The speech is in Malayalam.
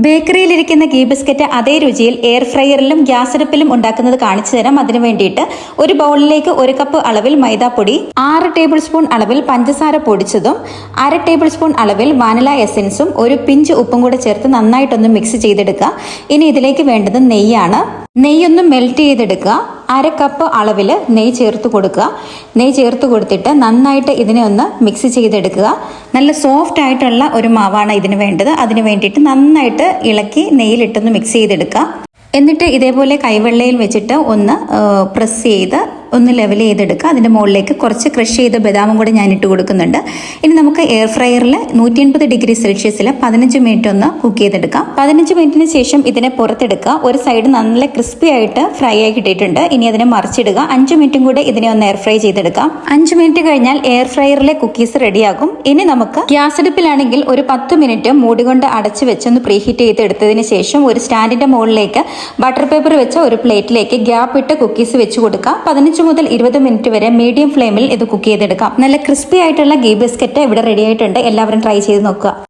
ബേക്കറിയിലിരിക്കുന്ന ഗീ ബിസ്ക്കറ്റ് അതേ രുചിയിൽ എയർ ഫ്രയറിലും ഗ്യാസ് അടുപ്പിലും ഉണ്ടാക്കുന്നത് കാണിച്ചു തരാം. അതിനു വേണ്ടിയിട്ട് ഒരു ബൗളിലേക്ക് 1 കപ്പ് അളവിൽ മൈദാപ്പൊടി, 6 ടേബിൾ സ്പൂൺ അളവിൽ പഞ്ചസാര പൊടിച്ചതും, 1/2 ടേബിൾ സ്പൂൺ അളവിൽ വാനില എസൻസും, ഒരു പിഞ്ച് ഉപ്പും കൂടെ ചേർത്ത് നന്നായിട്ടൊന്ന് മിക്സ് ചെയ്തെടുക്കുക. ഇനി ഇതിലേക്ക് വേണ്ടത് നെയ്യാണ്. നെയ്യൊന്ന് മെൽറ്റ് ചെയ്തെടുക്കുക. 1/2 കപ്പ് അളവിൽ നെയ്യ് ചേർത്ത് കൊടുക്കുക. നെയ്യ് ചേർത്ത് കൊടുത്തിട്ട് നന്നായിട്ട് ഇതിനെ ഒന്ന് മിക്സ് ചെയ്തെടുക്കുക. നല്ല സോഫ്റ്റ് ആയിട്ടുള്ള ഒരു മാവാണ് ഇതിന് വേണ്ടത്. അതിന് വേണ്ടിയിട്ട് നന്നായിട്ട് ഇളക്കി നെയ്യിലിട്ടൊന്ന് മിക്സ് ചെയ്തെടുക്കുക. എന്നിട്ട് ഇതേപോലെ കൈവെള്ളയിൽ വെച്ചിട്ട് ഒന്ന് പ്രസ് ചെയ്ത് ഒന്ന് ലെവൽ ചെയ്തെടുക്കുക. അതിൻ്റെ മുകളിലേക്ക് കുറച്ച് ക്രഷ് ചെയ്ത ബദാമും കൂടെ ഞാൻ ഇട്ട് കൊടുക്കുന്നുണ്ട്. ഇനി നമുക്ക് എയർ ഫ്രയറിൽ 180 ഡിഗ്രി സെൽഷ്യസിൽ 15 മിനിറ്റ് ഒന്ന് കുക്ക് ചെയ്തെടുക്കാം. 15 മിനിറ്റിന് ശേഷം ഇതിനെ പുറത്തെടുക്കുക. ഒരു സൈഡ് നല്ല ക്രിസ്പി ആയിട്ട് ഫ്രൈ ആയി കിട്ടിയിട്ടുണ്ട്. ഇനി അതിനെ മറിച്ചിടുക. 5 മിനിറ്റും കൂടെ ഇതിനെ ഒന്ന് എയർ ഫ്രൈ ചെയ്തെടുക്കാം. 5 മിനിറ്റ് കഴിഞ്ഞാൽ എയർ ഫ്രയറിലെ കുക്കീസ് റെഡിയാകും. ഇനി നമുക്ക് ഗ്യാസ് അടുപ്പിലാണെങ്കിൽ ഒരു 10 മിനിറ്റ് മൂടി കൊണ്ട് അടച്ചു വെച്ചൊന്ന് പ്രീഹീറ്റ് ചെയ്തെടുത്തതിന് ശേഷം ഒരു സ്റ്റാൻഡിന്റെ മുകളിലേക്ക് ബട്ടർ പേപ്പർ വെച്ച ഒരു പ്ലേറ്റിലേക്ക് ഗ്യാപ്പ് ഇട്ട് കുക്കീസ് വെച്ച് കൊടുക്കാം. 15 മുതൽ 20 മിനിറ്റ് വരെ മീഡിയം ഫ്ലെയിമിൽ ഇത് കുക്ക് ചെയ്തെടുക്കാം. നല്ല ക്രിസ്പി ആയിട്ടുള്ള ഗീ ബിസ്ക്കറ്റ് ഇവിടെ റെഡി ആയിട്ടുണ്ട്. എല്ലാവരും ട്രൈ ചെയ്ത് നോക്കുക.